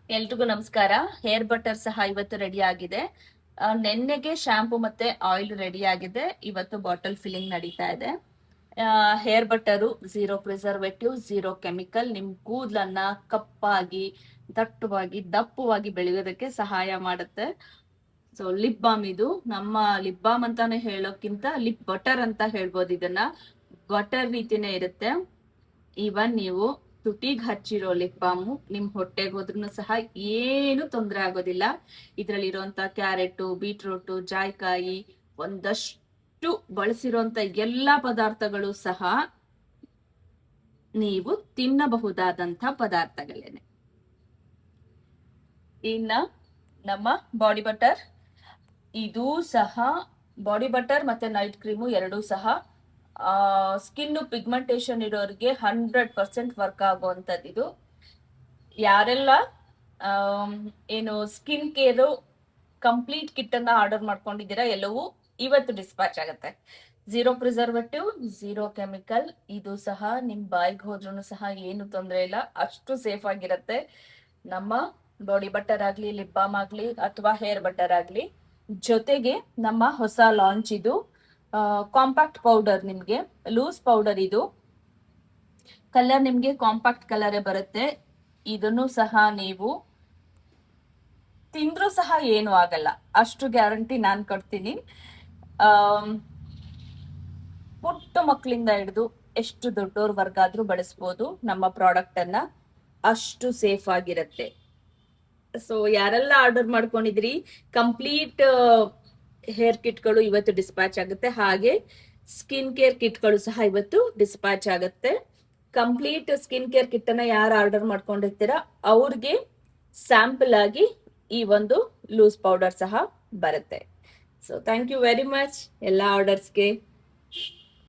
ಎಲ್ರಿಗೂ ನಮಸ್ಕಾರ. Hair butter ಸಹ ಇವತ್ತು ರೆಡಿ ಆಗಿದೆ. ನೆನ್ನೆಗೆ ಶಾಂಪೂ ಮತ್ತೆ ಆಯಿಲ್ ರೆಡಿ ಆಗಿದೆ. ಇವತ್ತು ಬಾಟಲ್ ಫಿಲ್ಲಿಂಗ್ ನಡೀತಾ ಇದೆ. Hair butter zero preservative, zero chemical, ನಿಮ್ ಕೂದಲನ್ನ ಕಪ್ಪಾಗಿ, ದಟ್ಟವಾಗಿ, ದಪ್ಪವಾಗಿ ಬೆಳೆಯೋದಕ್ಕೆ ಸಹಾಯ ಮಾಡುತ್ತೆ. ಸೊ ಲಿಪ್ ಬಾಮ್ ಇದು. ನಮ್ಮ ಲಿಪ್ ಬಾಮ್ ಅಂತಾನೆ ಹೇಳೋಕ್ಕಿಂತ ಲಿಪ್ ಬಟರ್ ಅಂತ ಹೇಳ್ಬೋದು. ಇದನ್ನ ಬಟರ್ ರೀತಿನೇ ಇರುತ್ತೆ. ಇವನ್ ನೀವು ತುಟಿಗೆ ಹಚ್ಚಿರೋ ಲಿಪ್ ಬಾಮು ನಿಮ್ ಹೊಟ್ಟೆಗೆ ಹೋದ್ರೂ ಸಹ ಏನು ತೊಂದರೆ ಆಗೋದಿಲ್ಲ. ಇದ್ರಲ್ಲಿ ಇರುವಂತ ಕ್ಯಾರೆಟ್, ಬೀಟ್ರೂಟ್, ಜಾಯ್ಕಾಯಿ, ಒಂದಷ್ಟು ಬಳಸಿರುವಂತ ಎಲ್ಲಾ ಪದಾರ್ಥಗಳು ಸಹ ನೀವು ತಿನ್ನಬಹುದಾದಂತ ಪದಾರ್ಥಗಳೇನೆ. ಇನ್ನ ನಮ್ಮ ಬಾಡಿ ಬಟರ್, ಇದು ಸಹ ಬಾಡಿ ಬಟರ್ ಮತ್ತೆ ನೈಟ್ ಕ್ರೀಮು ಎರಡೂ ಸಹ ಸ್ಕಿನ್ ಪಿಗ್ಮೆಂಟೇಶನ್ ಇರೋರಿಗೆ 100% ವರ್ಕ್ ಆಗುವಂಥದ್ದು. ಇದು ಯಾರೆಲ್ಲ ಏನು ಸ್ಕಿನ್ ಕೇರು ಕಂಪ್ಲೀಟ್ ಕಿಟ್ ಅನ್ನ ಆರ್ಡರ್ ಮಾಡ್ಕೊಂಡಿದ್ದೀರಾ ಎಲ್ಲವೂ ಇವತ್ತು ಡಿಸ್ಪ್ಯಾಚ್ ಆಗುತ್ತೆ. Zero preservative, zero chemical. ಇದು ಸಹ ನಿಮ್ ಬಾಯಿಗೆ ಹೋದ್ರೂ ಸಹ ಏನು ತೊಂದರೆ ಇಲ್ಲ, ಅಷ್ಟು ಸೇಫ್ ಆಗಿರುತ್ತೆ. ನಮ್ಮ ಬಾಡಿ ಬಟರ್ ಆಗ್ಲಿ, ಲಿಪ್ ಬಾಮ್ ಆಗ್ಲಿ ಅಥವಾ ಹೇರ್ ಬಟರ್ ಆಗ್ಲಿ. ಜೊತೆಗೆ ನಮ್ಮ ಹೊಸ ಲಾಂಚ್ ಇದು ಕಾಂಪ್ಯಾಕ್ಟ್ ಪೌಡರ್. ನಿಮ್ಗೆ ಲೂಸ್ ಪೌಡರ್ ಇದು. ಕಲರ್ ನಿಮ್ಗೆ ಕಾಂಪ್ಯಾಕ್ಟ್ ಕಲರೇ ಬರುತ್ತೆ. ಇದನ್ನು ಸಹ ನೀವು ತಿಂದ್ರೂ ಸಹ ಏನು ಆಗಲ್ಲ, ಅಷ್ಟು ಗ್ಯಾರಂಟಿ ನಾನು ಕೊಡ್ತೀನಿ. ಪುಟ್ಟ ಮಕ್ಕಳಿಂದ ಹಿಡಿದು ಎಷ್ಟು ದೊಡ್ಡೋರ್ವರ್ಗಾದ್ರೂ ಬಳಸ್ಬೋದು ನಮ್ಮ ಪ್ರಾಡಕ್ಟ್ ಅನ್ನ, ಅಷ್ಟು ಸೇಫ್ ಆಗಿರುತ್ತೆ. ಸೊ ಯಾರೆಲ್ಲ ಆರ್ಡರ್ ಮಾಡ್ಕೊಂಡಿದ್ರಿ, ಕಂಪ್ಲೀಟ್ ಹೇರ್ ಕಿಟ್ಗಳು ಇವತ್ತು ಡಿಸ್ಪ್ಯಾಚ್ ಆಗುತ್ತೆ. ಹಾಗೆ ಸ್ಕಿನ್ ಕೇರ್ ಕಿಟ್ಗಳು ಸಹ ಇವತ್ತು ಡಿಸ್ಪ್ಯಾಚ್ ಆಗುತ್ತೆ. ಕಂಪ್ಲೀಟ್ ಸ್ಕಿನ್ ಕೇರ್ ಕಿಟ್ ಅನ್ನ ಯಾರು ಆರ್ಡರ್ ಮಾಡ್ಕೊಂಡಿರ್ತೀರಾ ಅವ್ರಿಗೆ ಸ್ಯಾಂಪಲ್ ಆಗಿ ಈ ಒಂದು ಲೂಸ್ ಪೌಡರ್ ಸಹ ಬರುತ್ತೆ. So thank you very much ಎಲ್ಲ ಆರ್ಡರ್ಸ್ಗೆ.